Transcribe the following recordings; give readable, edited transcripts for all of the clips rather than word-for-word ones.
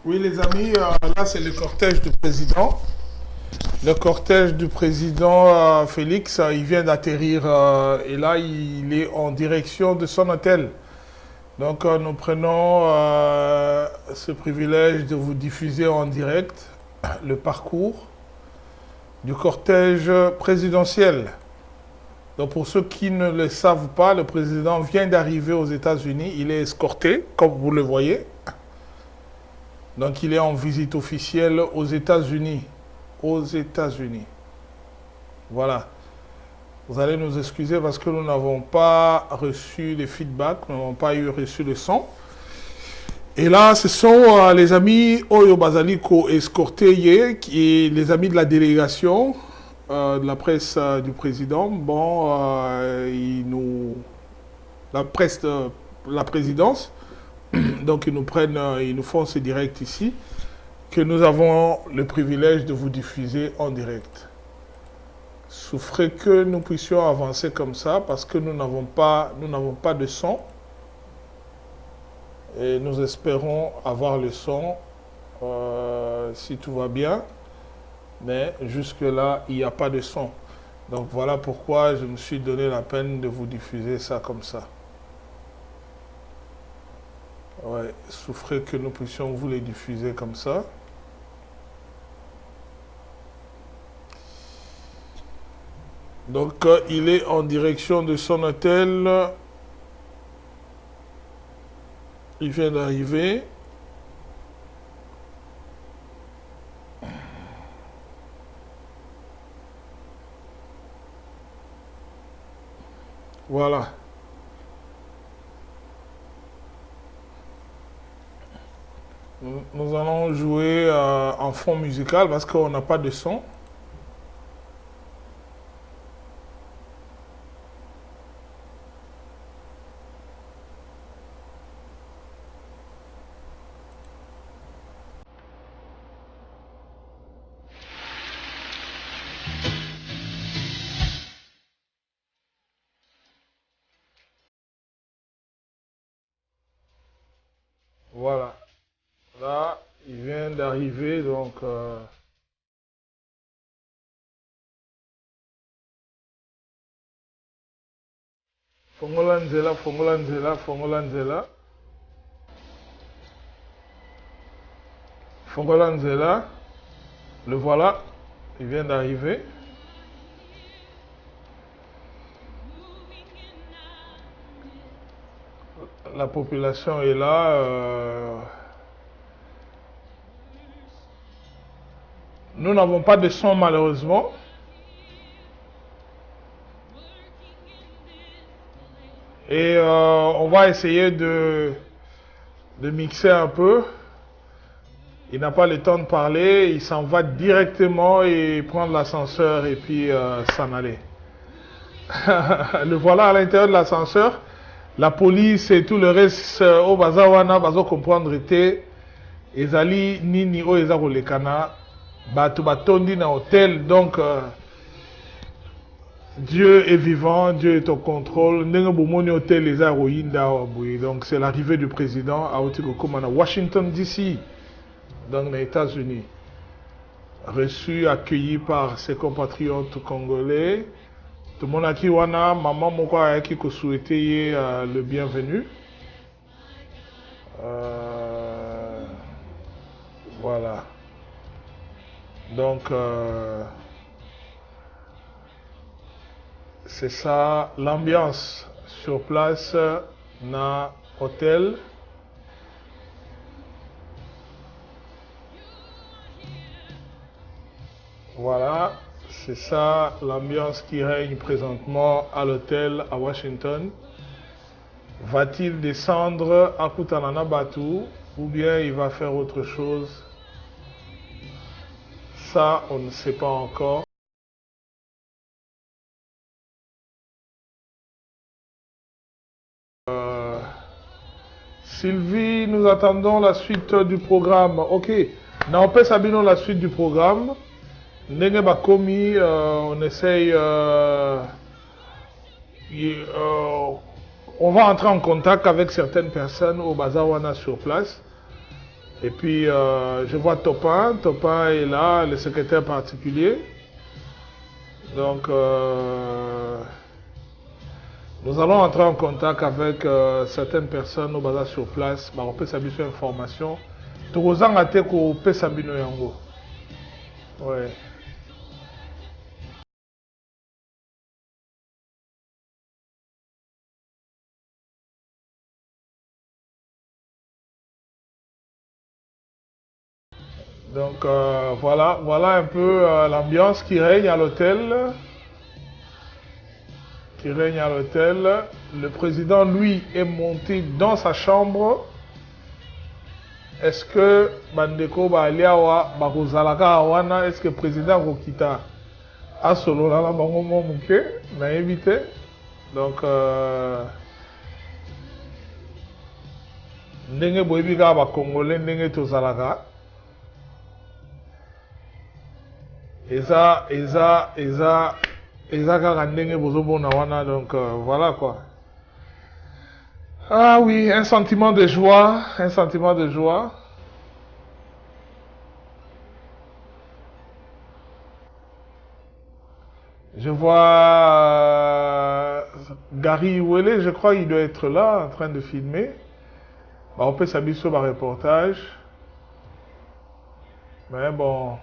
Oui, les amis, là, c'est le cortège du président. Le cortège du président Félix, il vient d'atterrir et là, il est en direction de son hôtel. Donc, nous prenons ce privilège de vous diffuser en direct le parcours du cortège présidentiel. Donc, pour ceux qui ne le savent pas, le président vient d'arriver aux États-Unis. Il est escorté, comme vous le voyez. Donc, il est en visite officielle aux États-Unis. Aux États-Unis. Voilà. Vous allez nous excuser parce que nous n'avons pas reçu les feedbacks, nous n'avons pas reçu le son. Et là, ce sont les amis Oyo Bazaliko escortés, qui les amis de la délégation de la presse du président. Bon, la presse de la présidence, donc ils nous prennent, ils nous font ce direct ici, que nous avons le privilège de vous diffuser en direct. Souffrez que nous puissions avancer comme ça parce que nous n'avons pas de son. Et nous espérons avoir le son si tout va bien. Mais jusque-là, il n'y a pas de son. Donc voilà pourquoi je me suis donné la peine de vous diffuser ça comme ça. Ouais, souffrez que nous puissions vous les diffuser comme ça. Donc il est en direction de son hôtel. Il vient d'arriver. Voilà. Nous allons jouer en fond musical parce qu'on n'a pas de son. Voilà. Là, il vient d'arriver, donc... Fongola Nzela, Fongola Nzela, Fongola Nzela. Fongola Nzela. Le voilà. Il vient d'arriver. La population est là. Nous n'avons pas de son malheureusement. Et on va essayer de mixer un peu. Il n'a pas le temps de parler. Il s'en va directement et prendre l'ascenseur et puis s'en aller. Le voilà à l'intérieur de l'ascenseur. La police et tout le reste au Bazawana, bazo comprendre était ezali nini o ezako lekana batu batondi na hôtel. Donc Dieu est vivant, Dieu est au contrôle. Donc c'est l'arrivée du président à Washington DC, dans les États-Unis. Reçu, accueilli par ses compatriotes congolais. Tout le monde a qui wana, maman moko a qui souhaité le bienvenu. Voilà. Donc c'est ça l'ambiance sur place na hôtel. Voilà, c'est ça l'ambiance qui règne présentement à l'hôtel à Washington. Va-t-il descendre à Kutanana Batu ou bien il va faire autre chose? Ça, on ne sait pas encore. Sylvie, nous attendons la suite du programme. Ok, n'empêche Sabino la suite du programme. Ndenge bakomi, on essaye... on va entrer en contact avec certaines personnes au Bazawana sur place. Et puis, je vois Topin. Topin est là, le secrétaire particulier. Donc, nous allons entrer en contact avec certaines personnes au bazar sur place. On peut s'habiller sur information. Tout le monde peut s'habiller yango. Ouais. Donc voilà un peu l'ambiance qui règne à l'hôtel. Le président, lui, est monté dans sa chambre. Est-ce que Bandeko Baliawa Bakozalaka Awana, est-ce que le président Rokita a solo là bango momuke n'a évité. Donc ndenge boyebi kaka ba Congolais ndenge tozalaka. Eza kaka ndenge bozobona wana, donc voilà quoi. Ah oui, un sentiment de joie. Je vois Gary Ouellet, je crois qu'il doit être là en train de filmer. Bah, on peut s'habiller sur un reportage. Mais bon.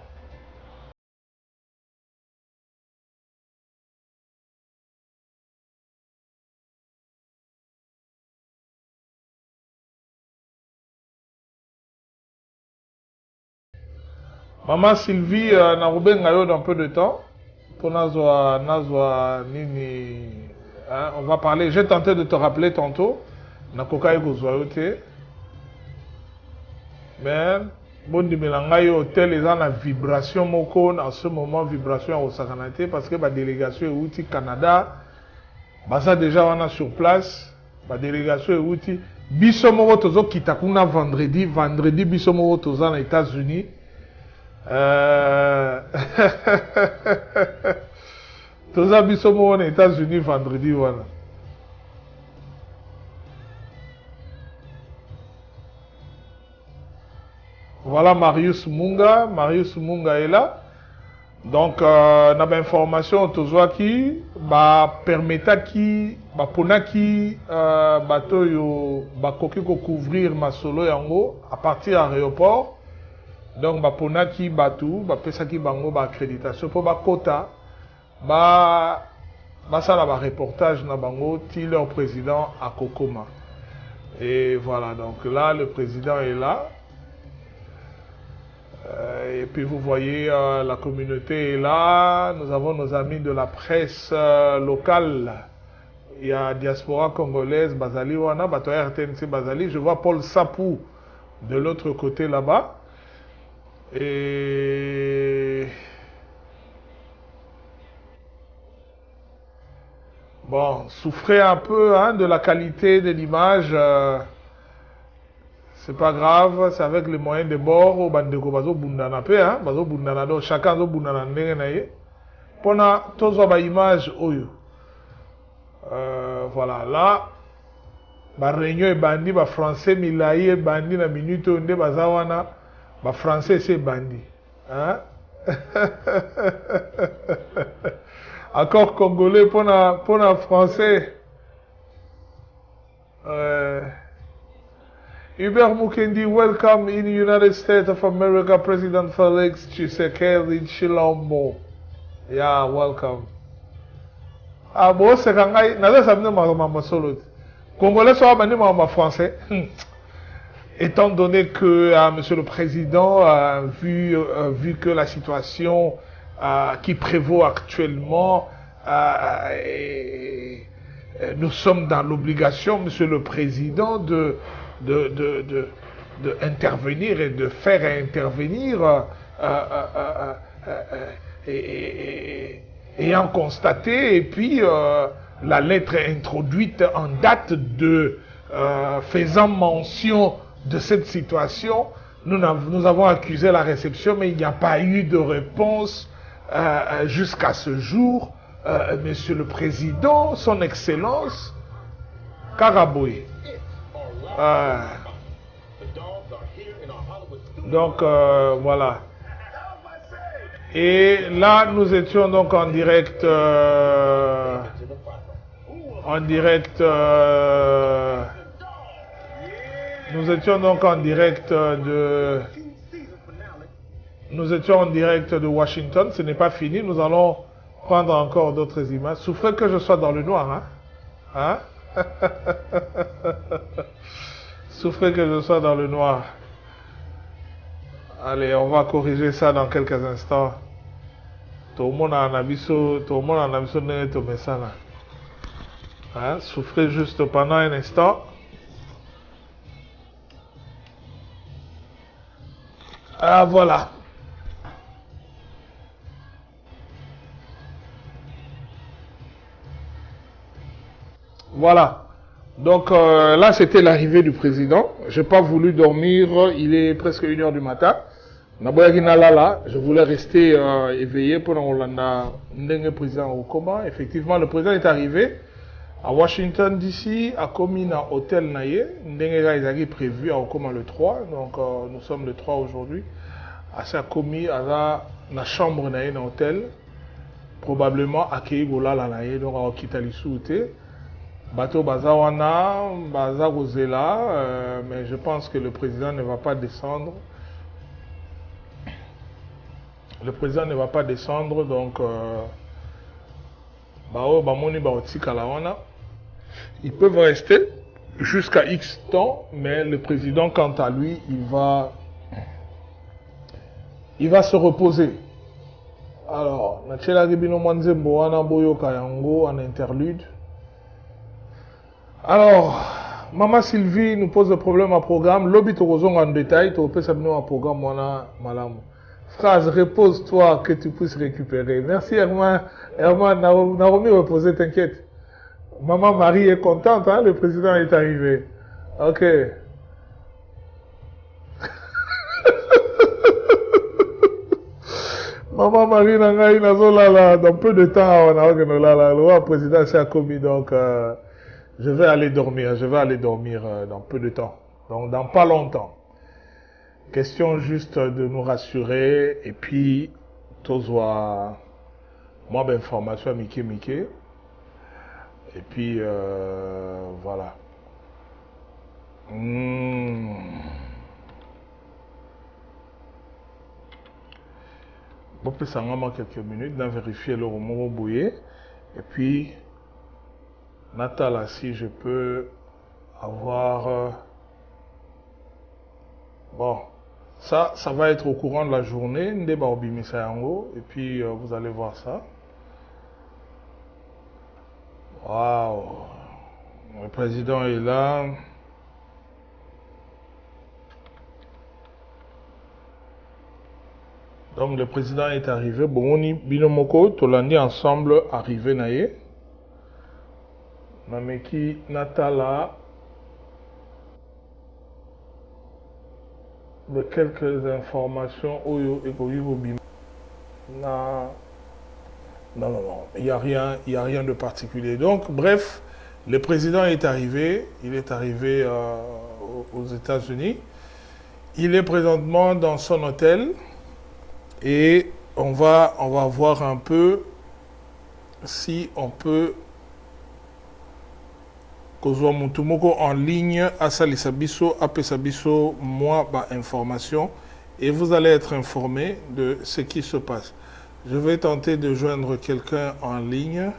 Maman Sylvie, na rubenga yo dans peu de temps. Pour Nazwa Nini. Hein, on va parler. J'ai tenté de te rappeler tantôt. Nakoka Egozoyote. Mais, bon, dimelanga yo hôtel, les gens la vibration moko. En ce moment, vibration au Sakanate. Parce que la délégation est outil Canada. Ça déjà, on a sur place. La délégation est outil. Bisomoro Tozo Kitakuna vendredi. Vendredi, Bisomoro Tozo aux États-Unis. Toza bisomo aux États-Unis vendredi voilà. Voilà Marius Munga est là. Donc na ba information tozwa ki ba permetta ki ba pona ki bato yo ba koki ko couvrir masolo yango à partir à aéroport. Donc bapona ki batu bapesa ki bango ba accréditation pour ba quota ba ça là ba reportage na bango ti leur président à Kokoma. Et voilà, donc là le président est là. Et puis vous voyez la communauté est là. Nous avons nos amis de la presse locale. Il y a diaspora congolaise Bazali wana bato RTNC Bazali. Je vois Paul Sapou de l'autre côté là-bas. Et bon, souffrez un peu hein, de la qualité de l'image. C'est pas grave, c'est avec les moyens de bord. Au bandeko bazo bundana pe hein, bazo bundana donc chacun zo bundana ndenge na ye. Pona tozo ba image oyo. Voilà là. Ba réunion e bandi ba français milayi e bandi na minute onde bazawana. Bah français c'est bandit. Hein? Encore congolais pour un français. Hubert Mukendi, welcome in United States of America, President Felix Tshisekedi Tshilombo. Yeah, welcome. Ah bon, c'est quand même, n'a pas ma solo. Congolais soit bandit ma français. Étant donné que Monsieur le Président a vu que la situation qui prévaut actuellement, nous sommes dans l'obligation, Monsieur le Président, de intervenir et de faire intervenir ayant constaté et puis la lettre introduite en date de faisant mention de cette situation, nous avons accusé la réception, mais il n'y a pas eu de réponse jusqu'à ce jour. Monsieur le Président, Son Excellence, Karaboué. Donc, voilà. Et là, nous étions donc en direct... nous étions donc en direct Nous étions en direct de Washington. Ce n'est pas fini. Nous allons prendre encore d'autres images. Souffrez que je sois dans le noir, hein? Hein? Souffrez que je sois dans le noir. Allez, on va corriger ça dans quelques instants. Tout le monde en a mis ça là. Hein? Souffrez juste pendant un instant. Ah, voilà. Voilà. Donc là, c'était l'arrivée du président. Je n'ai pas voulu dormir. Il est presque 1 h du matin. Je voulais rester éveillé pour le président au coma. Effectivement, le président est arrivé à Washington DC, à Komina Hôtel Naye. Ndenga est prévu à Okoma le 3. Donc nous sommes le 3 aujourd'hui. À sa Komi, à la chambre Naye dans l'hôtel. Probablement à Keigola la Naye, donc à Okitali Souté. Bateau Bazawana, Baza Rosela, mais je pense que le président ne va pas descendre. Le président ne va pas descendre, donc ils peuvent rester jusqu'à X temps, mais le président, quant à lui, il va se reposer. Alors, Nachela Ribino Manzembo, Wana Boyo Kayango, en interlude. Alors, Maman Sylvie nous pose le problème à programme. Lobby Torozong en détail, tu peux savoir un programme, Wana Malam. Phrase, repose-toi que tu puisses récupérer. Merci Herman. Herman, Naomi reposé, t'inquiète. Maman Marie est contente, hein, le président est arrivé. Ok. Maman Marie Nangaï Nazola, dans peu de temps, on a le président s'est commis, donc je vais aller dormir dans peu de temps. Donc dans pas longtemps. Question juste de nous rassurer et puis tozwa moi d'information Mickey. Et puis voilà. Bon, peut ça quelques minutes d'en vérifier le roman bouillé. Et puis Nathalie, si je peux avoir bon. Ça va être au courant de la journée, et puis vous allez voir ça. Waouh! Le président est là. Donc le président est arrivé. Bon, Binomoko, Tolandi ensemble arrivé naye. Nameki Natala. De quelques informations non, il n'y a rien de particulier. Donc, bref, le président est arrivé, il est arrivé aux États-Unis. Il est présentement dans son hôtel et on va voir un peu si on peut Kozwa Mutumoko en ligne à Salisabiso, à Pesabiso, moi, information, et vous allez être informé de ce qui se passe. Je vais tenter de joindre quelqu'un en ligne.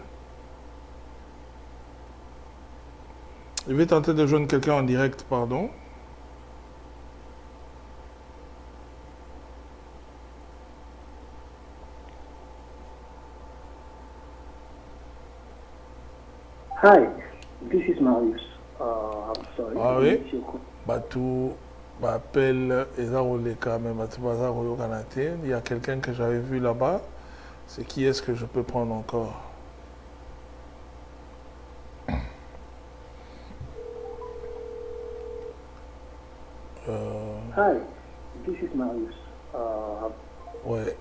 Je vais tenter de joindre quelqu'un en direct, pardon. Hi. This is Marius. I'm sorry. Ah oui. Batou m'appelle Ezaroleka, mais il y a quelqu'un que j'avais vu là-bas. C'est qui est-ce que je peux prendre encore? Hi, this is Marius. Ouais.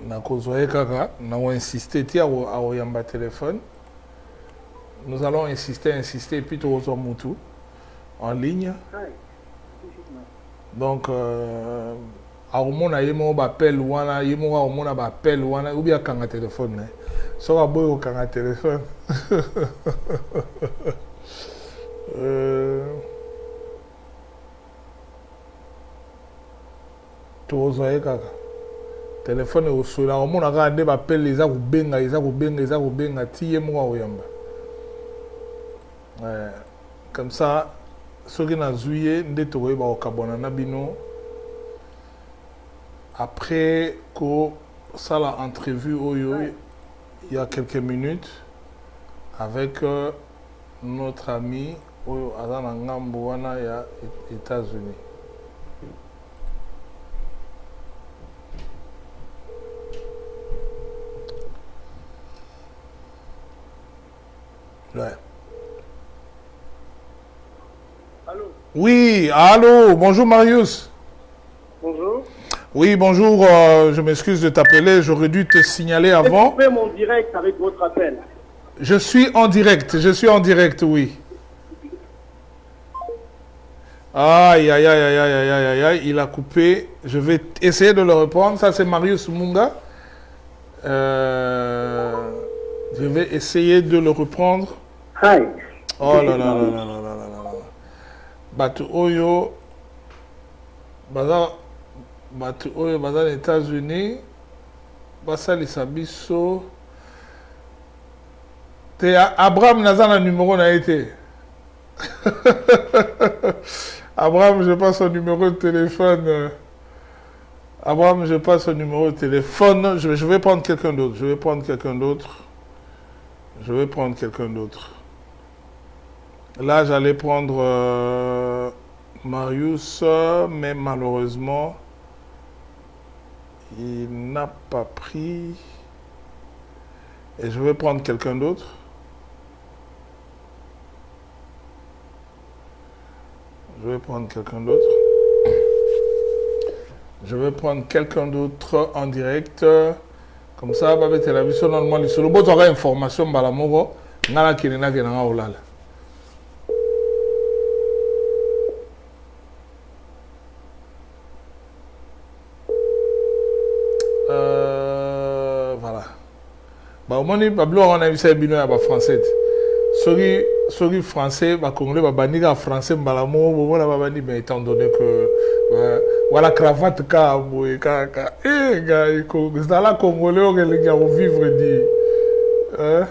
Nakozwaye kaka, na insister ti a oyamba téléphone. Nous allons insister, et puis tout Moutou en ligne. Donc, aomona yemo ba appel wana yemo aomona ba appel wana ou bien kanga téléphone né so ba boyo kanga téléphone tozoye kaka téléphone osula aomona kaka nde ba appel eza kobenga ti yemo aoyamba comme ça soki nazwi ye nde tokoyeba kokabwana na bino après kosala entrevue oyo il y a quelques minutes avec notre ami oyo aza na ngambo wana ya États-Unis. Ouais. Allô? Oui, allô, bonjour Marius. Bonjour. Oui, bonjour, je m'excuse de t'appeler, j'aurais dû te signaler avant. J'ai coupé mon direct avec votre appel. Je suis en direct, oui. Aïe, aïe, aïe, aïe, aïe, aïe, aïe, aïe, il a coupé. Je vais essayer de le reprendre. Ça, c'est Marius Munga. Je vais essayer de le reprendre. Hi. Oh là là là là là là là là. Batu Oyo. Batu Oyo, baza les États-Unis. Basa Lissabiso. T'es Abraham Nazan, le numéro n'a été. Abraham, je passe son numéro de téléphone. Abraham, je passe son numéro de téléphone. Je vais prendre quelqu'un d'autre. Je vais prendre quelqu'un d'autre. Là, j'allais prendre Marius, mais malheureusement, il n'a pas pris. Et je vais prendre quelqu'un d'autre. Je vais prendre quelqu'un d'autre en direct. Comme ça, va mettre la vision normalement. Le solo bot aura information balamogo. Ngala kinena kenanga olala. Voilà. Bah au moins Pablo on a vu ça bino ya ba français. Sorry français, bah congolais, bah baniga français, bah l'amour, bon voilà, bah bani, mais étant donné que voilà cravate ka, gars, c'est dans la congolais, on est les gars au vivre dit, hein?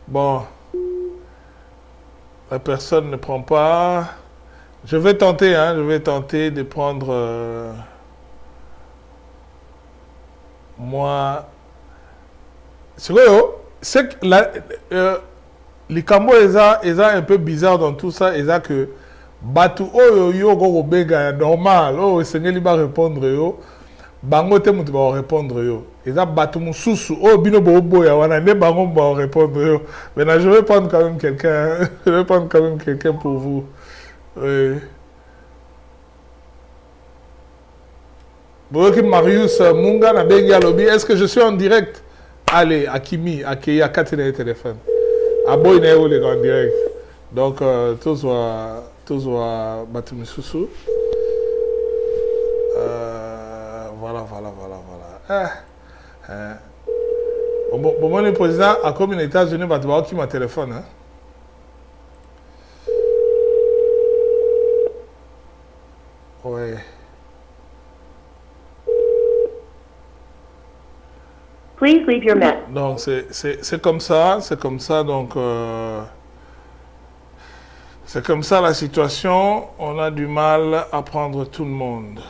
Bon, la personne ne prend pas. Je vais tenter de prendre. Moi, c'est que les Cambos est un peu bizarre dans tout ça, et ça que Batu yo go bega normal, c'est qu'il va répondre yo, bango te mutu va répondre yo, et ça Batu mususu, bino bobo ya wana ne bango va répondre yo. Maintenant je vais prendre quand même quelqu'un, pour vous. Oui. Marius Munga na bengi lobby. Est-ce que je suis en direct? Allez, Akimi, Akeya, Katina téléphone. Aboy na yo les en direct. Donc tous va Batumisusu. Voilà. Bon, le président a comme les États-Unis va devoir qui m'a téléphone hein. Ouais. Please leave your message. Donc c'est comme ça, donc c'est comme ça la situation, on a du mal à prendre tout le monde.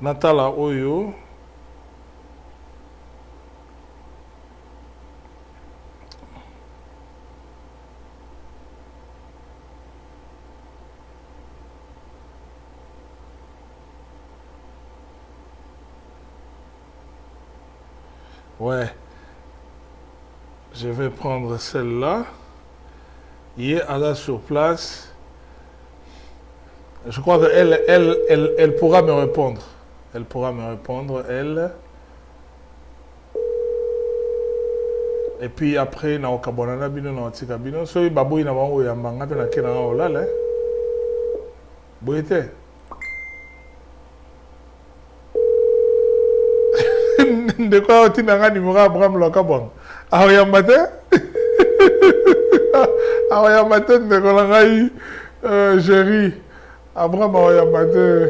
Natala Oyo. Ouais, je vais prendre celle-là. Il est là sur place. Je crois elle pourra me répondre. Elle pourra me répondre, elle. Et puis après, na okabonana bino na otika bino. So baboyi na bango ya mbanga pe na kena na olala. Boyete. De quoi tu n'as numéro Abraham Lokabon? Aoya matin? Aoya matin de Kolangai Jerry. Abraham Aoya matin.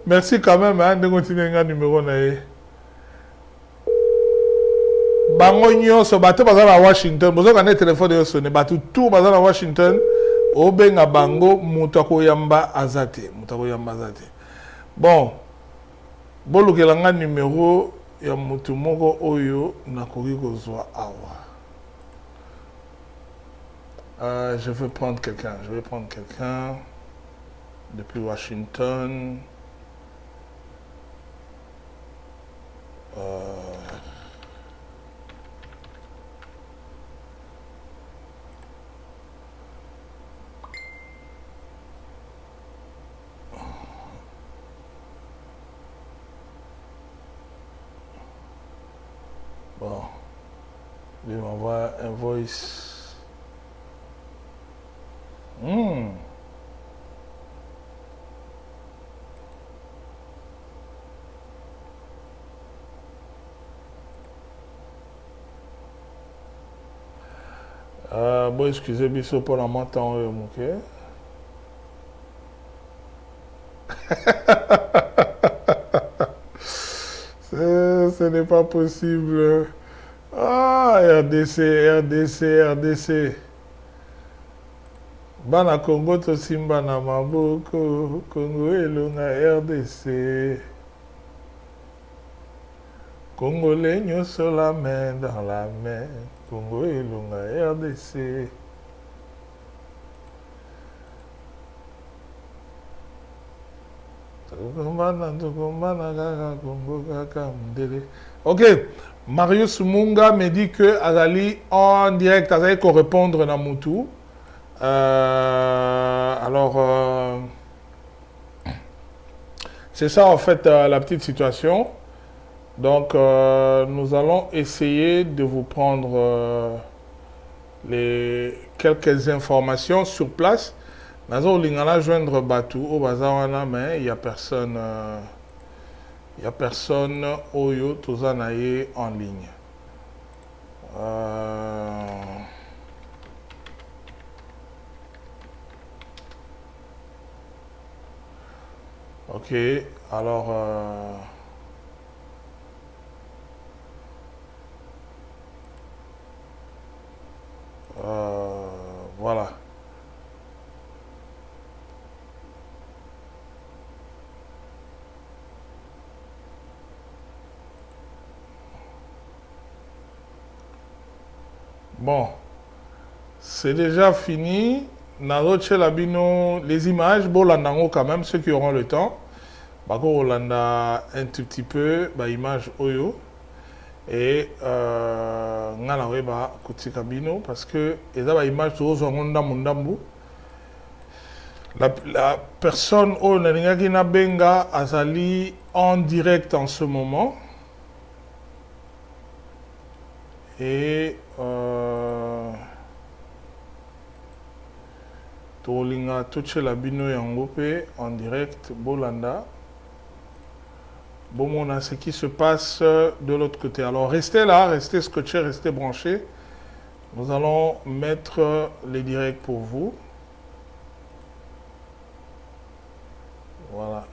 Merci quand même hein, de continuer un numéro nae. Bango nyonso bato baza na Washington, bozo kana téléphone yo sonné, bato tout baza na Washington, obenga bango mutu akoyamba azate, mutu akoyamba azate. Bon, bolukela nga numéro ya mutu moko oyo nakoki kozwa awa. Je vais prendre quelqu'un, depuis Washington. Bon, il m'envoie un voice. Bon, excusez-moi pour la matin, ok? Ce n'est pas possible. Ah, RDC. Bana Congo to simba na maboko, Congo elonga RDC. Congolais nyonso la main dans la main, Congo elonga RDC. Ok, Marius Munga me dit que Azali en direct, Azali qu'on répondre na Moutou. C'est ça en fait la petite situation. Donc nous allons essayer de vous prendre les quelques informations sur place. Nazo lingala joindre Batou au Bazawana, mais il n'y a personne. Il y a personne Oyo Tozanaye en ligne. Ok, alors voilà. Bon, c'est déjà fini. Naroche Labino, les images, Bolandango quand même, ceux qui auront le temps. Bako Olanda un tout petit peu, bah, image Oyo. Et Ngana Weba Kutika Bino, parce que les images Ozo Mundambu. La personne au Naningakina Benga Azali en direct en ce moment. Et Tolinga Touche Labino Yangope en direct, Bolanda. Bon, on a ce qui se passe de l'autre côté. Alors restez là, restez scotchés, restez branchés. Nous allons mettre les directs pour vous. Voilà.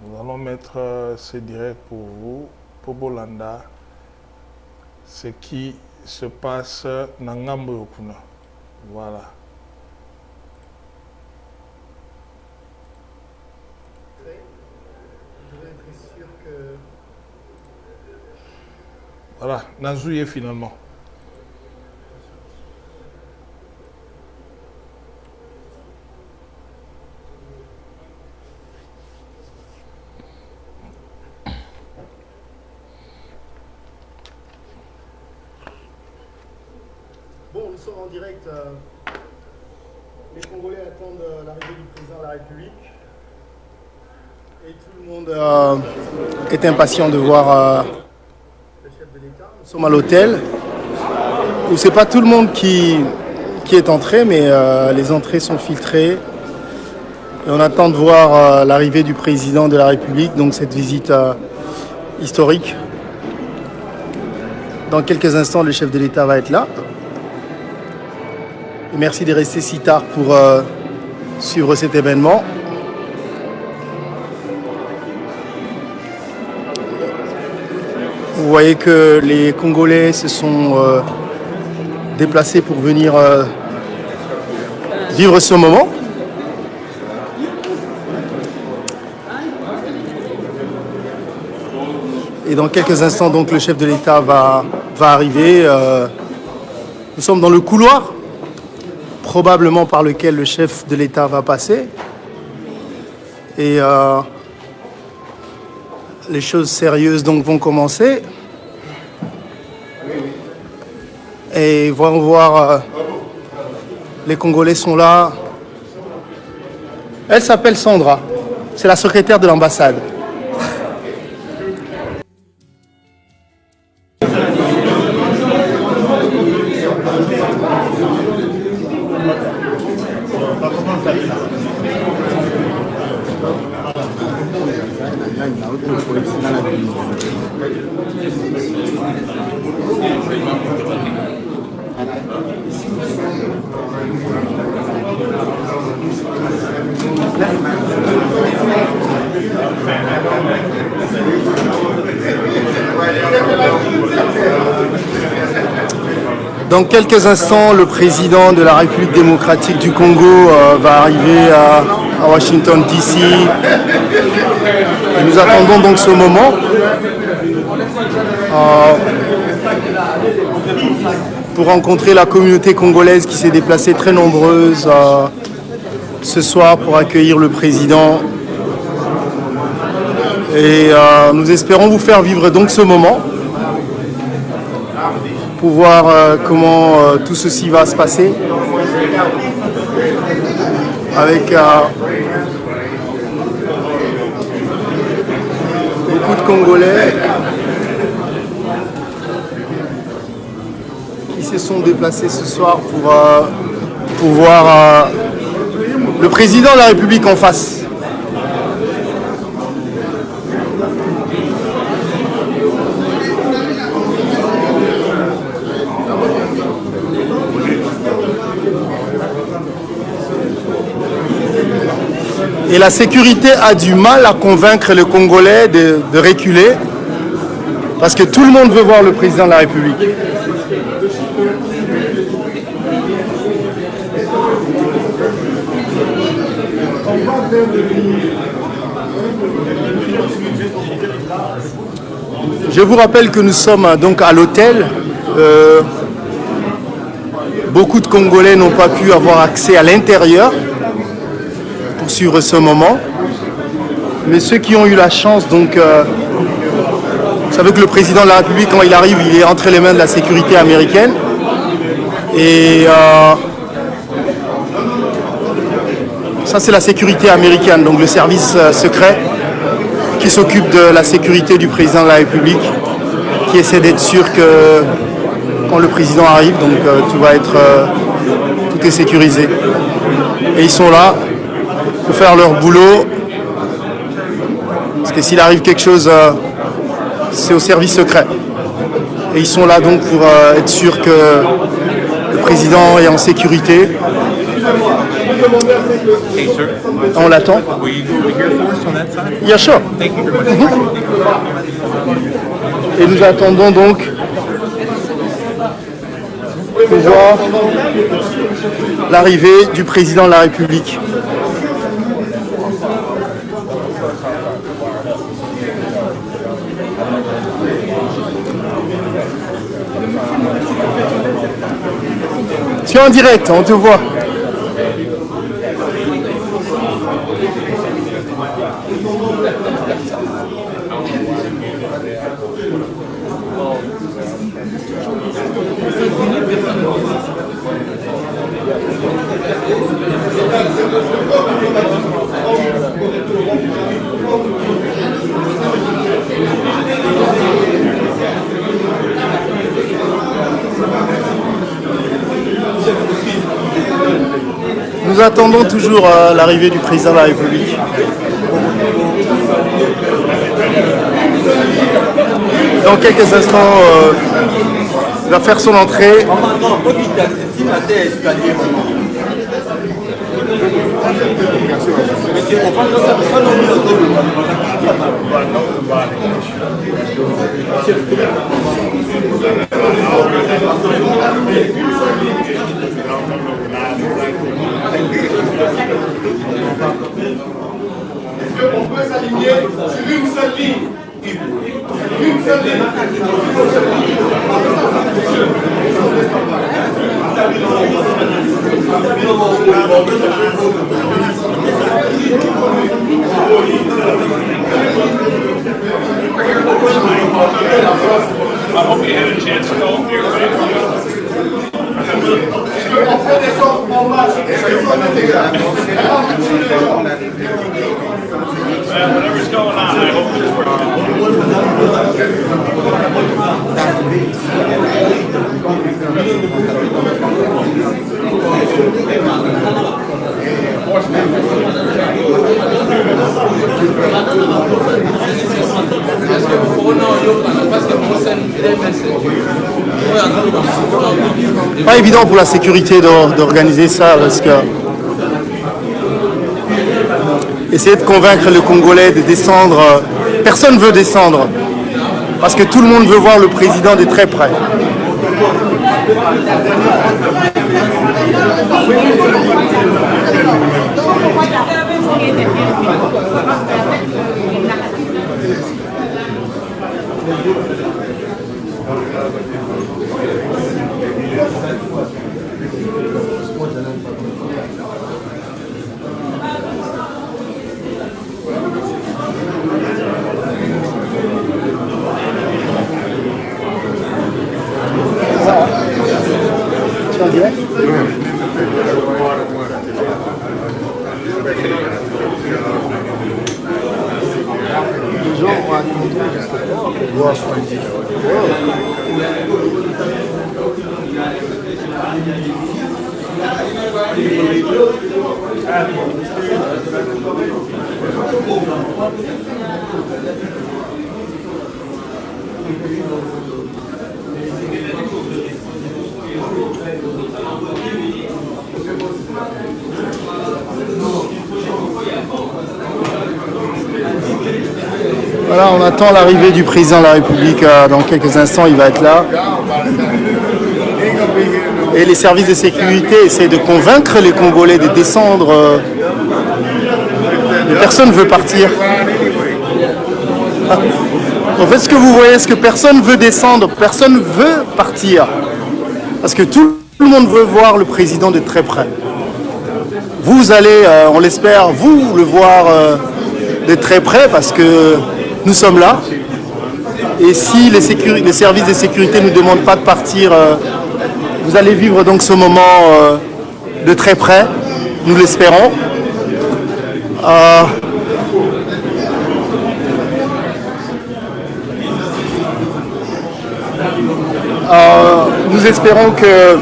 Nous allons mettre ces directs pour vous, pour Bolanda. Ce qui se passe dans Ngambo Yokuna. Voilà. Je vais être sûr que... Voilà, Nazouye finalement. Bon, nous sommes en direct Les Congolais attendent l'arrivée du président de la République. Et tout le monde est impatient de voir le chef de l'État. Nous sommes à l'hôtel où c'est pas tout le monde qui est entré, mais les entrées sont filtrées. Et on attend de voir l'arrivée du président de la République, donc cette visite historique. Dans quelques instants, le chef de l'État va être là. Et merci de rester si tard pour suivre cet événement. Vous voyez que les Congolais se sont déplacés pour venir vivre ce moment. Et dans quelques instants, donc, le chef de l'État va arriver. Nous sommes dans le couloir, probablement par lequel le chef de l'État va passer. Et les choses sérieuses donc vont commencer. Et vont voir, les Congolais sont là. Elle s'appelle Sandra, c'est la secrétaire de l'ambassade. Dans quelques instants, le président de la République démocratique du Congo va arriver à Washington, D.C. Et nous attendons donc ce moment. Pour rencontrer la communauté congolaise qui s'est déplacée très nombreuse ce soir pour accueillir le président. Et nous espérons vous faire vivre donc ce moment, pour voir comment tout ceci va se passer, avec beaucoup de Congolais qui se sont déplacés ce soir pour voir le président de la République en face. Et la sécurité a du mal à convaincre les Congolais de reculer, parce que tout le monde veut voir le président de la République. Je vous rappelle que nous sommes donc à l'hôtel. Beaucoup de Congolais n'ont pas pu avoir accès à l'intérieur pour suivre ce moment. Mais ceux qui ont eu la chance, donc, vous savez que le président de la République, quand il arrive, il est entre les mains de la sécurité américaine. Et ça, c'est la sécurité américaine, donc le service secret qui s'occupe de la sécurité du président de la République, qui essaie d'être sûr que quand le président arrive, donc tout est sécurisé. Et ils sont là pour faire leur boulot, parce que s'il arrive quelque chose, c'est au service secret. Et ils sont là donc pour être sûrs que le président est en sécurité. Hey, sir. On l'attend. Will you go over here for us on that side? Yeah, sure. Thank you very much. Et nous attendons donc pour voir l'arrivée du président de la République. Tu es en direct, on te voit. attendons toujours l'arrivée du président de la République. Dans quelques instants, il va faire son entrée. On peut s'aligner sur une seule ligne. Une seule ligne. I hope you had a chance to go up here. Whatever's going on, I hope it's Pas évident pour la sécurité d'organiser ça parce que essayer de convaincre le Congolais de descendre, personne ne veut descendre parce que tout le monde veut voir le président de très près. Voilà, on attend l'arrivée du président de la République. Dans quelques instants, il va être là. Et les services de sécurité essaient de convaincre les Congolais de descendre. Mais personne ne veut partir. En fait, ce que vous voyez, c'est que personne ne veut descendre, personne ne veut partir. Parce que tout le monde veut voir le président de très près. Vous allez, on l'espère, vous le voir de très près parce que nous sommes là. Et si les services de sécurité ne nous demandent pas de partir, vous allez vivre donc ce moment de très près, nous l'espérons. Nous espérons que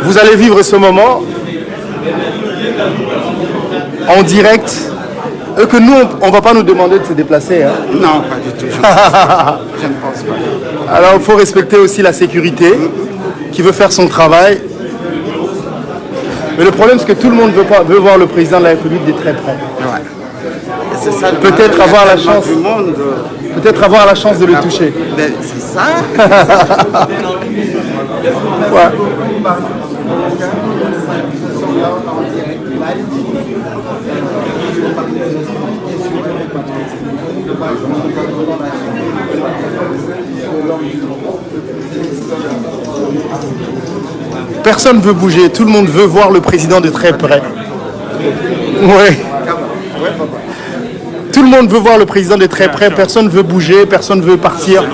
vous allez vivre ce moment en direct et que nous, on ne va pas nous demander de se déplacer. Hein. Non, pas du tout. Je ne pense pas. Alors, il faut respecter aussi la sécurité qui veut faire son travail. Mais le problème, c'est que tout le monde veut voir le président de la République de très près. Ouais. C'est ça. Peut-être avoir la chance. Peut-être avoir la chance de le toucher. C'est ça. Ouais. Personne ne veut bouger, tout le monde veut voir le président de très près. Oui. Tout le monde veut voir le président de très près, personne ne veut bouger, personne ne veut partir.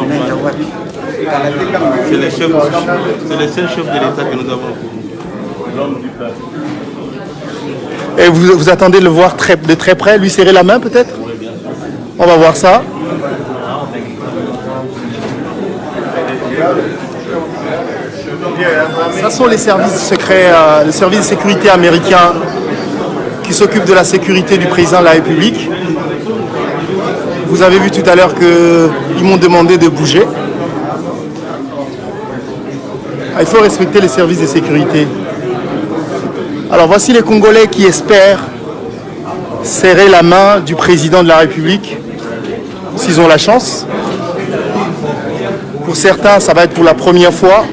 C'est le seul chef de l'État que nous avons. Et vous attendez de le voir de très près, lui serrer la main peut-être? On va voir ça. Ce sont les services secrets, le service de sécurité américain qui s'occupe de la sécurité du président de la République. Vous avez vu tout à l'heure qu'ils m'ont demandé de bouger. Il faut respecter les services de sécurité. Alors voici les Congolais qui espèrent serrer la main du président de la République, s'ils ont la chance. Pour certains, ça va être pour la première fois.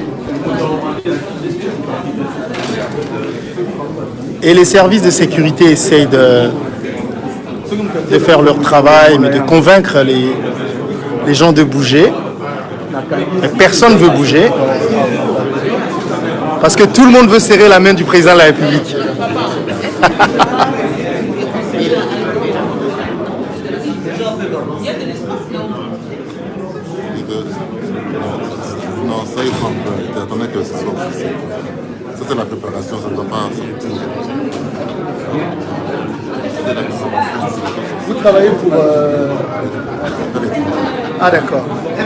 Et les services de sécurité essayent de faire leur travail, mais de convaincre les gens de bouger. Mais personne ne veut bouger. Parce que tout le monde veut serrer la main du président de la République. Non, ça il faut un peu. T'attendais que ce soit officiel. Ça c'est la préparation, ça ne doit pas sortir. Vous travaillez pour... Ah d'accord.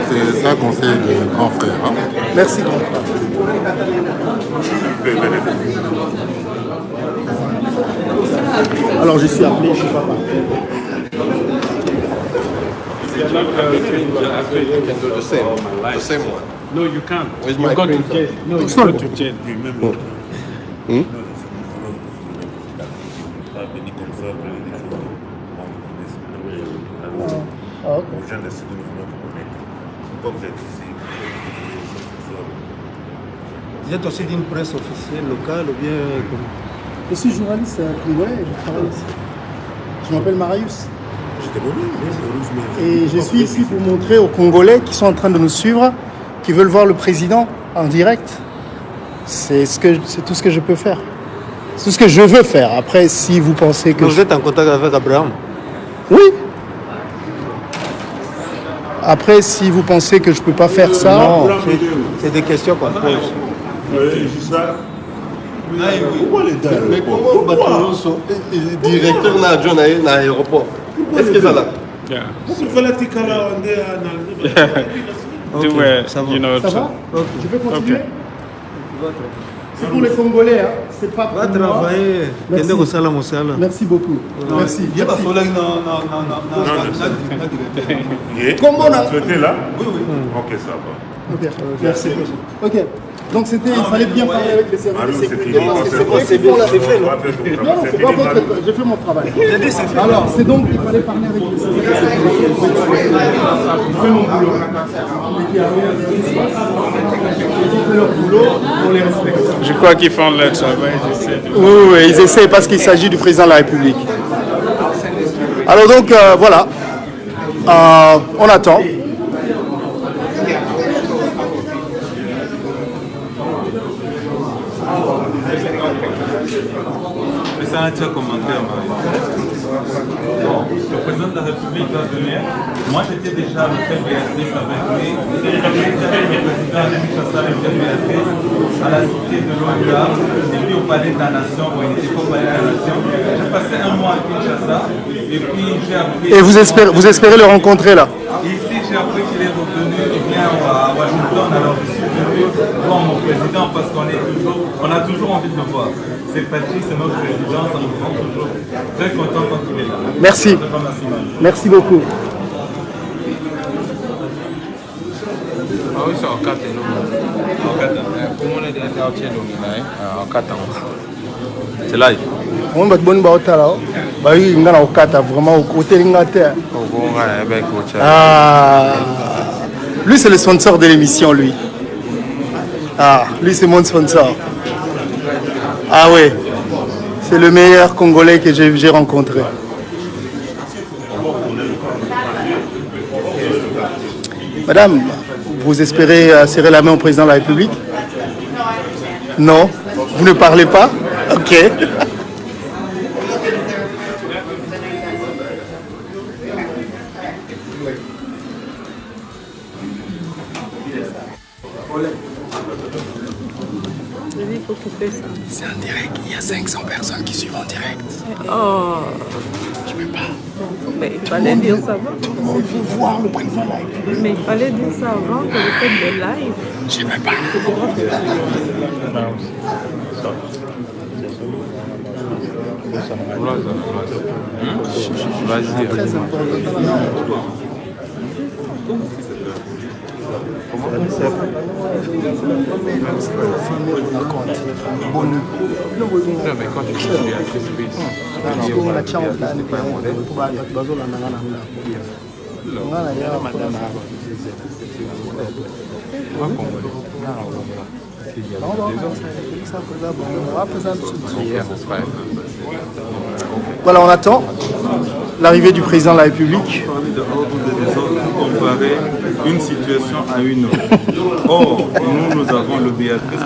C'est un conseil de grand frère. Hein? Merci grand frère. Alors je suis appelé, je suis pas parti. The same one. No, you can't. With You my go to printer. jail. No, you go to jail. Remember. Vous êtes aussi d'une presse officielle locale ou bien... Je suis journaliste congolais et je travaille ici. Je m'appelle Marius. Et je suis ici pour montrer aux Congolais qui sont en train de nous suivre, qui veulent voir le président en direct. C'est tout ce que je peux faire. C'est tout ce que je veux faire. Après, si vous pensez que... Vous êtes en contact avec Abraham? Oui. Après, si vous pensez que je ne peux pas faire ça... Non, c'est des questions qu'on pose. Oui, c'est ça. Pourquoi les dames? Mais pourquoi Directeur de l'aéroport. Est-ce que ça là? Ça va? Je peux continuer? C'est pour les Congolais, hein? C'est pas pour Va moi. travailler. Merci. Merci beaucoup. Merci. Comment on a souhaité là? Oui, oui. Ok, ça va. Ok, merci. Ok. Donc il fallait bien parler avec les services de sécurité fini. parce que c'est vrai qu'ils font la défaite. Non, c'est pas votre... J'ai fait mon travail. Alors, c'est donc qu'il fallait parler avec les services de sécurité. J'ai fait mon boulot. Et qui arrivent, ils ont fait leur boulot, on les respecte. Je crois qu'ils font leur travail. Oui, ils essaient parce qu'il s'agit du président de la République. Alors donc, voilà. On attend. Mais ça a été un commentaire, le président de la République va venir. Moi, j'étais déjà avec Béatrice avec lui. J'étais avec le président de Kinshasa avec Béatrice à la cité de l'ONUA et puis au palais de la Nation. Où il était au palais de la Nation. J'ai passé un mois à Kinshasa et puis j'ai appris... Et vous espérez le rencontrer là? Ici, j'ai appris qu'il est revenu à Washington. Alors, je suis venu voir mon président parce qu'on a toujours envie de le voir. C'est Patrice, c'est notre président, ça nous rend toujours très content quand il est là. Merci. Merci beaucoup. Ah oui, c'est en 4 c'est live. On va te bonne baota là. Bah oui, on a au 4 vraiment au côté l'Inglaterre. Ah, lui c'est le sponsor de l'émission, lui. Ah, lui c'est mon sponsor. Ah oui, c'est le meilleur Congolais que j'ai rencontré. Madame, vous espérez serrer la main au président de la République? Non? Vous ne parlez pas? Ok. C'est en direct, il y a 500 personnes qui suivent en direct. Oh. Je peux pas. Mais il fallait dire ça avant. On veut voir le président de la République. Mais il fallait dire ça avant que le fait de live. Je ne sais pas. Vas-y. Très important. Non, mais quand tu fais voilà, on attend l'arrivée du président de la République. Comparer une situation à une autre. Or, nous avons le Béatrice.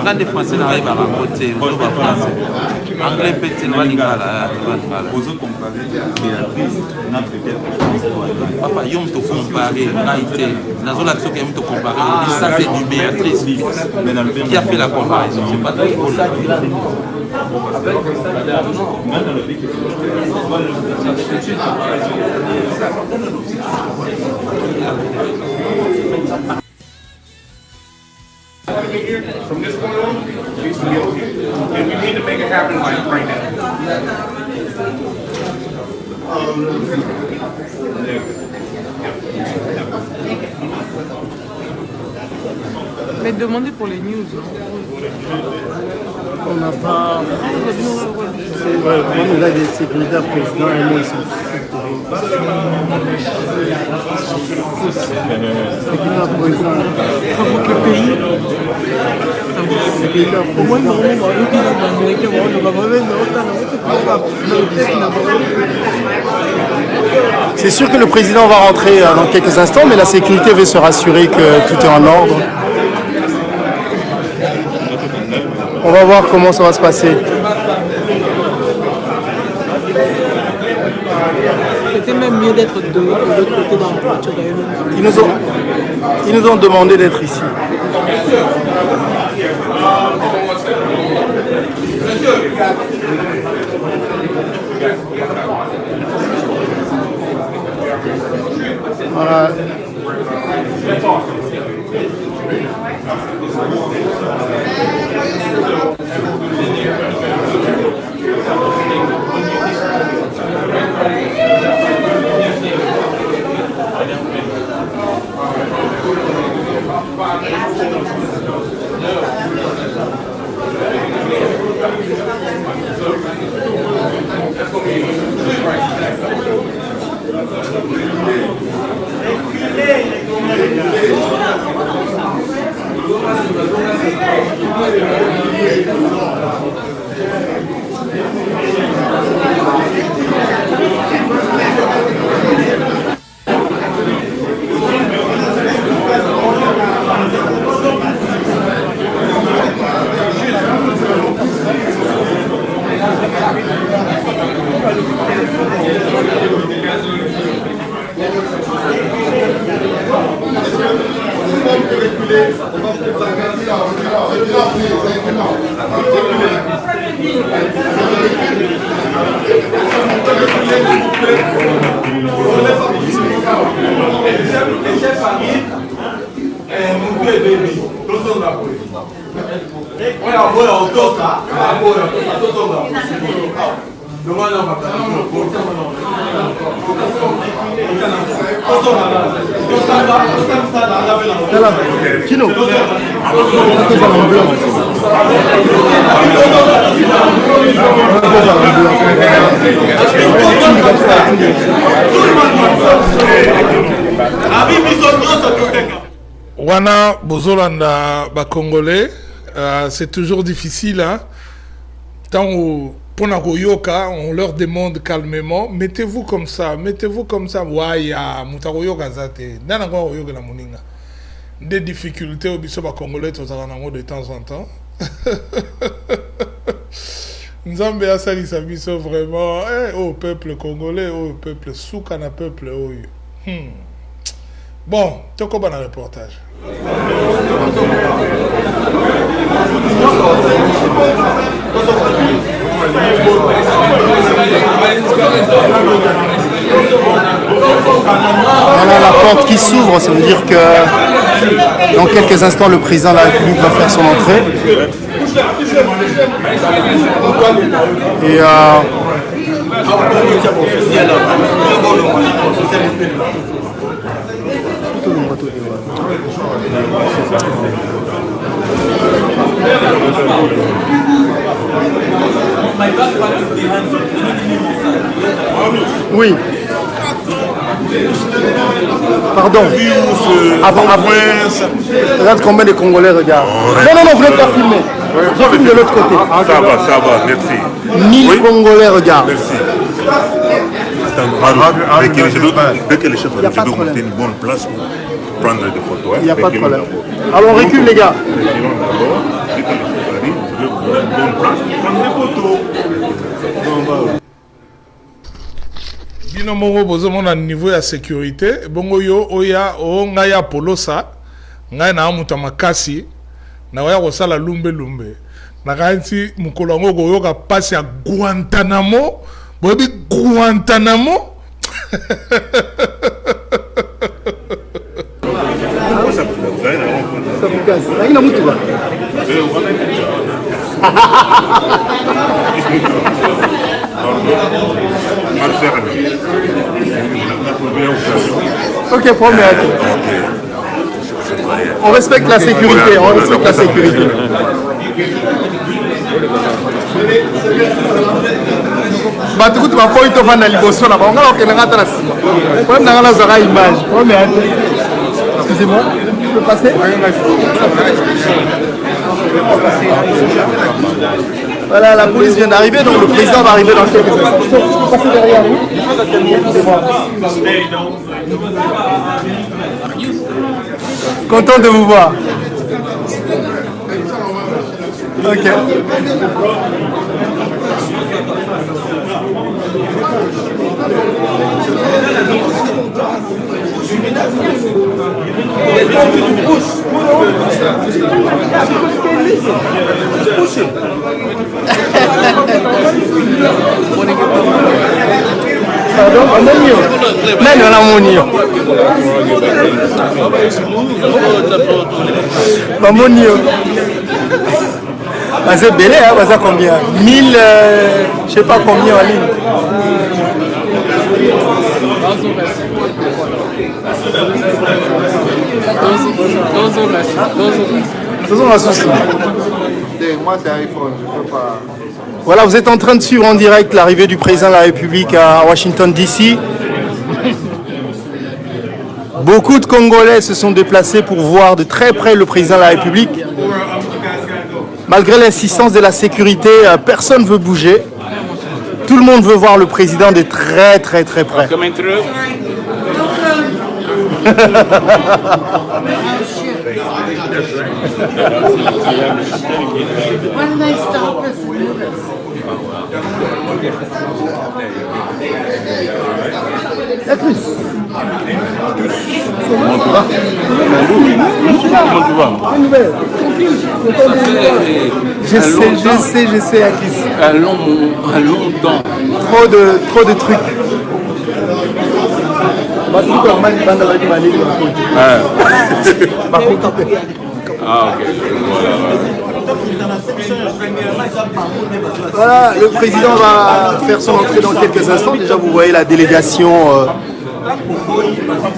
Quand les Français n'arrivent à côté, on va français. Anglais petit, on va Vous comparer Béatrice, notre quelque papa, il faut comparer. Dans l'action qu'il faut comparer, ça c'est du Béatrice qui a fait la comparaison. C'est pas trop From this point on, we should be okay. And we need to make it happen like right now. Mais demandez pour les news. On n'a pas. C'est vrai, on a des sécuritaires présidents et nous, sécuritaire président. Pour quel pays? Au moins, c'est sûr que le président va rentrer dans quelques instants, mais la sécurité veut se rassurer que tout est en ordre. On va voir comment ça va se passer. C'était même mieux d'être de l'autre côté dans la voiture. Ils nous ont demandé d'être ici. Voilà. Kino. Wana Bozolanda Congolais, c'est toujours difficile. Hein? Tant on leur demande calmement, mettez-vous comme ça, Waya, Mutaroyoka Zate, des difficultés au Bissoba Congolais de temps en temps. Nzambe asali sabiso vraiment au peuple congolais, au peuple soukana peuple. Bon, tu as un reportage. Voilà la porte qui s'ouvre, ça veut dire que dans quelques instants le président de la République va faire son entrée. Et oui. Pardon. Regarde combien de Congolais regardent. Non, vous n'êtes pas filmé. Je filme de l'autre côté. Ça va, merci. 1000 Congolais regardent. Merci. Dès que les chefs je vais monter une bonne place pour prendre des photos. Il n'y a pas de problème. Alors on recule les gars. Bino moko bozomona niveau ya sécurité bongo yo oya o ngai ya polosa ngai na muta makasi na oya kosala lumbe na kanti mukolo ngo koyoka pasi ya Guantanamo bobi Guantanamo Ok, premier. On respecte la sécurité, Batukutu mapo ito vana liboso na bango ngala okena ngata na sima. Kwa nanga na zara image. Excusez-moi, je peux passer? Voilà, la police vient d'arriver, donc le président va arriver dans quelques instants. Je peux passer derrière vous? Content de vous voir. Ok. Pardon, Amonio. Nani wana Amonio? Amonio. C'est belé, hein, ça combien? 1000, je sais pas combien en ligne. Moi, c'est iPhone, je peux pas. Voilà, vous êtes en train de suivre en direct l'arrivée du président de la République à Washington DC. Beaucoup de Congolais se sont déplacés pour voir de très près le président de la République. Malgré l'insistance de la sécurité, personne ne veut bouger. Tout le monde veut voir le président de très près. Je sais, Akis. À longtemps. Trop de trucs. Voilà, le président va faire son entrée dans quelques instants. Déjà, vous voyez la délégation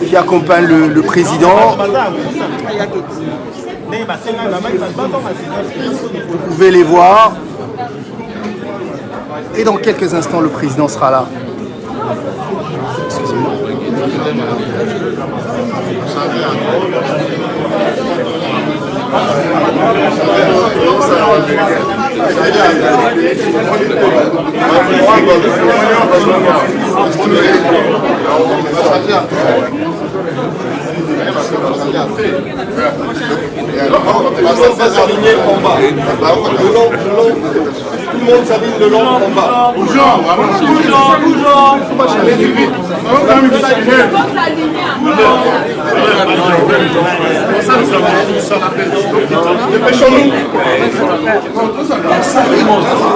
qui accompagne le président. Vous pouvez les voir. Et dans quelques instants, le président sera là. Excusez-moi. Tout le monde s'aligne le long en bas. Bougeons. Dépêchons-nous.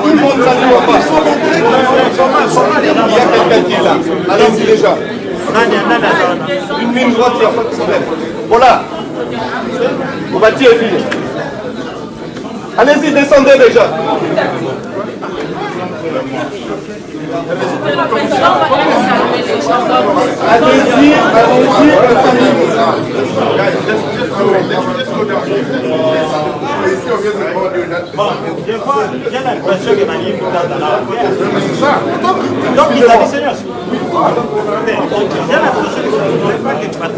Tout le monde salue au pas. Il y a quelqu'un qui est là. Allons-y déjà. Une ligne droite, il n'y a pas de problème. Voilà. On va tirer vite. Allez-y, descendez déjà. Allez-y, j'ai l'impression que ma ligne est dans la guerre. Donc il a dit Seigneur. J'ai l'impression que je ne voulais pas que tu vas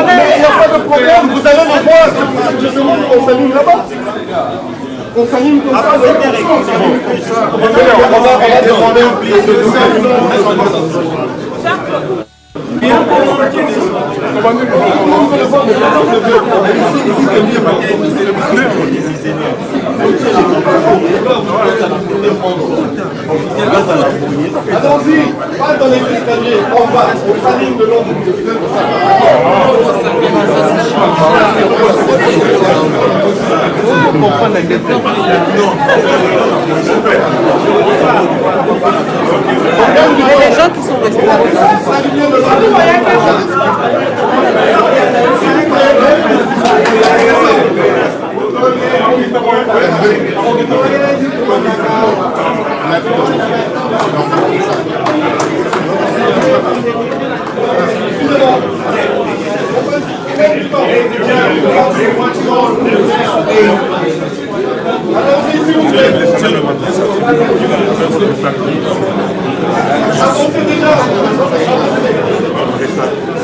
mais il n'y a pas de problème, vous allez le voir, c'est pour ça que je demande qu'on s'allume là-bas. On s'allume comme ça. On va demander allons-y, pas dans les escaliers, en bas, on s'aligne de l'autre côté. Il y a des gens qui sont restés là.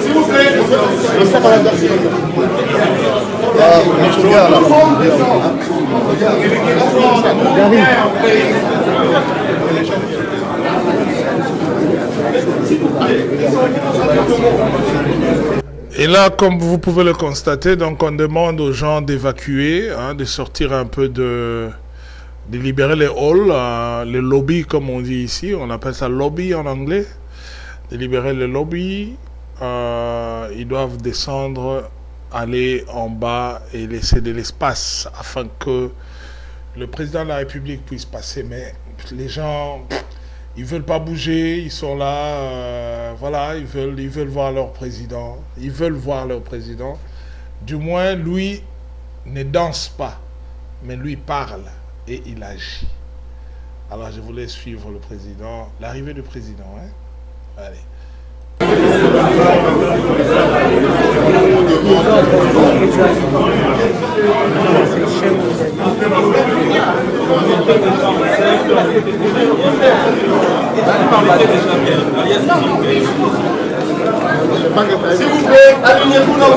S'il vous plaît, et là, comme vous pouvez le constater, donc on demande aux gens d'évacuer, de sortir un peu de libérer les halls, les lobbies comme on dit ici, on appelle ça lobby en anglais, de libérer les lobbies. Ils doivent descendre, aller en bas et laisser de l'espace afin que le président de la République puisse passer. Mais les gens, ils veulent pas bouger, ils sont là, voilà, ils veulent voir leur président. Ils veulent voir leur président. Du moins, lui ne danse pas, mais lui parle et il agit. Alors, je voulais suivre le président, l'arrivée du président. Hein? Allez. s'il vous plaît, alignez-vous dans le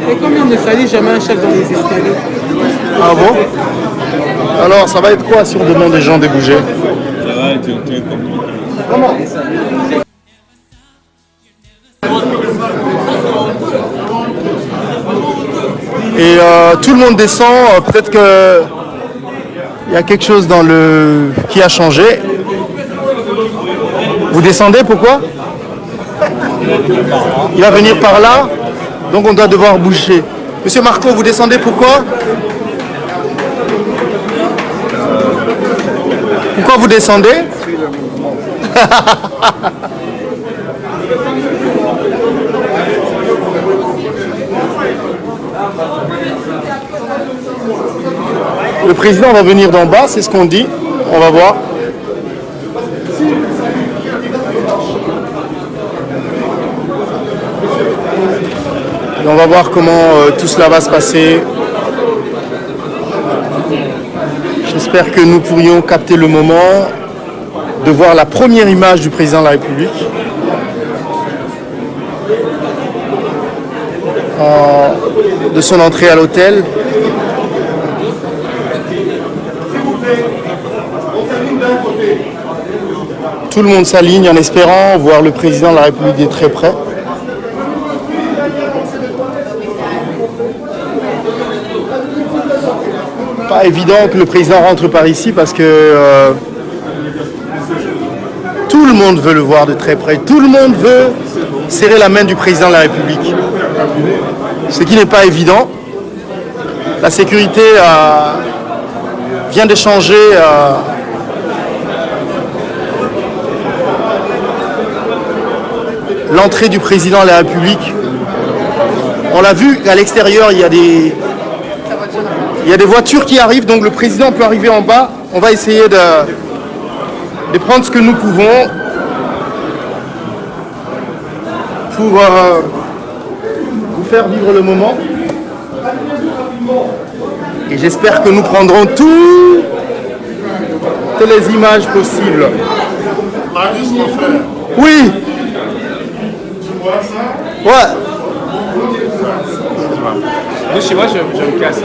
Et combien ne fallait jamais un chef dans les escaliers? Ah bon? Alors ça va être quoi si on demande aux gens de bouger? Ça va être un truc compliqué. Comment? Et tout le monde descend, peut-être que il y a quelque chose dans le qui a changé. Vous descendez, pourquoi? Il va venir par là, donc on doit devoir bouger. Monsieur Marco, vous descendez pourquoi? Pourquoi vous descendez? Le président va venir d'en bas, c'est ce qu'on dit. On va voir. Et on va voir comment tout cela va se passer. J'espère que nous pourrions capter le moment. de voir la première image du président de la République. De son entrée à l'hôtel. Tout le monde s'aligne en espérant voir le président de la République de très près. Pas évident que le président rentre par ici parce que tout le monde veut le voir de très près. Tout le monde veut serrer la main du président de la République. Ce qui n'est pas évident. La sécurité vient de changer l'entrée du président de la République. On l'a vu qu'à l'extérieur, il y a des voitures qui arrivent, donc le président peut arriver en bas. On va essayer de prendre ce que nous pouvons pour vous faire vivre le moment. Et j'espère que nous prendrons toutes les images possibles. Oui. Ouais. Chez moi, je me casse.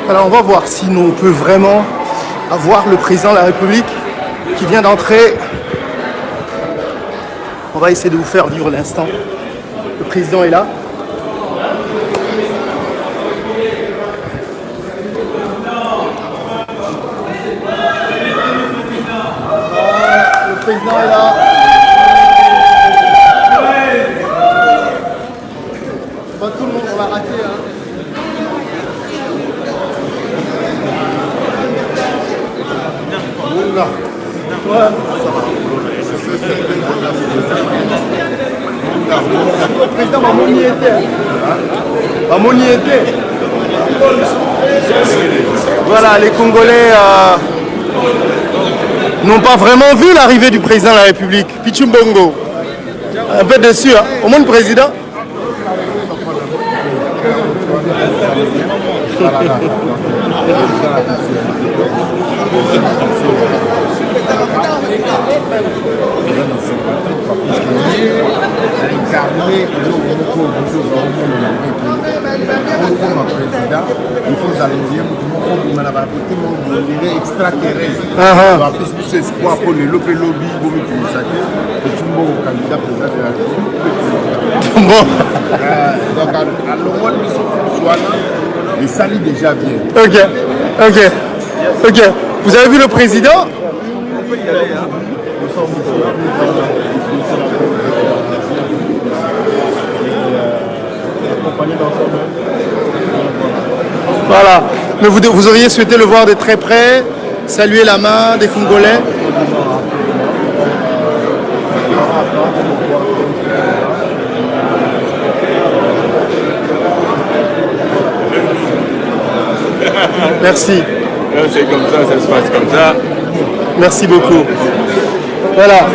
Alors on va voir si nous peut vraiment avoir le président de la République qui vient d'entrer. On va essayer de vous faire vivre l'instant. Le président est là. Le président est là. Pas tout le monde, on va rater. Ouais. Le président Mamoni était. Mamoni était. Voilà, les Congolais n'ont pas vraiment vu l'arrivée du président de la République. Pichumbongo. Un peu déçu, hein. Au moins le président. Il salit déjà bien. Ok. Vous avez vu le président? On peut y aller, hein. Nous sommes accompagnés d'ensemble. Voilà. Mais vous auriez souhaité le voir de très près, saluer la main des Congolais? Merci. C'est comme ça se passe comme ça. Merci beaucoup. Voilà.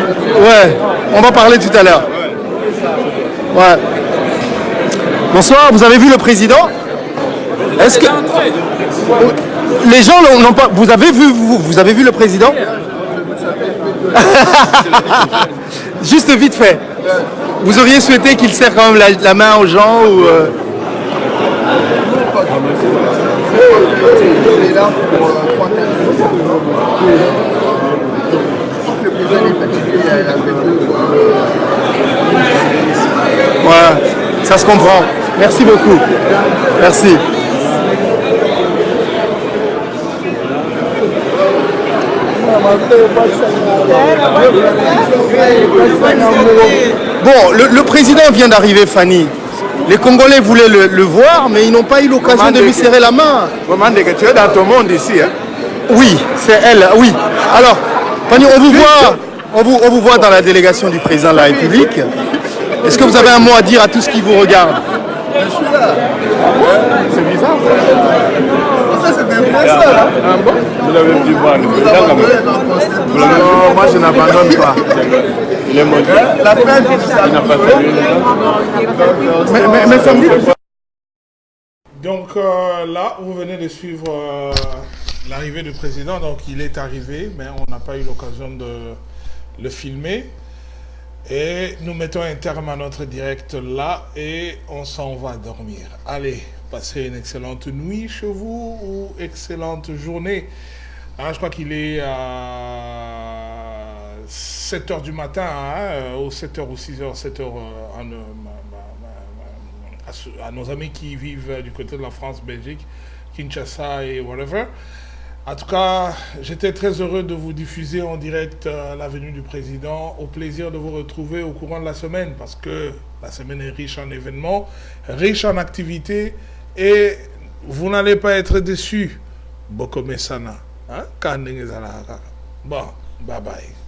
Ouais. On va parler tout à l'heure. Ouais. Bonsoir. Vous avez vu le président? Est-ce que les gens n'ont pas? Vous avez vu le président? Juste vite fait. Vous auriez souhaité qu'il serre quand même la main aux gens ou Il est là pour 3-4 le président est fatigué, il a fait ouais, ça se comprend. Merci beaucoup. Merci. Bon, le président vient d'arriver, Fanny. Les Congolais voulaient le voir, mais ils n'ont pas eu l'occasion de lui serrer la main. Tu es dans ton monde ici, hein? Oui, c'est elle, oui. Alors, Fanny, on vous voit dans la délégation du président de la République. Est-ce que vous avez un mot à dire à tous qui vous regardent? C'est bizarre. Ça, c'est un vrai seul, hein? Ah bon? Vous l'avez pu voir, le président quand même. Non, moi je n'abandonne pas. Il est maudit. La peine, il n'a pas fait. Mais ça me dit. Donc là, vous venez de suivre l'arrivée du président. Donc il est arrivé, mais on n'a pas eu l'occasion de le filmer. Et nous mettons un terme à notre direct là et on s'en va dormir. Allez, passez une excellente nuit chez vous ou excellente journée. Je crois qu'il est à 7h du matin, ou 7h ou 6h, 7h à nos amis qui vivent du côté de la France, Belgique, Kinshasa et whatever. En tout cas, j'étais très heureux de vous diffuser en direct la venue du président. Au plaisir de vous retrouver au courant de la semaine parce que la semaine est riche en événements, riche en activités et vous n'allez pas être déçus. Bokome Sana. Bon, bye bye.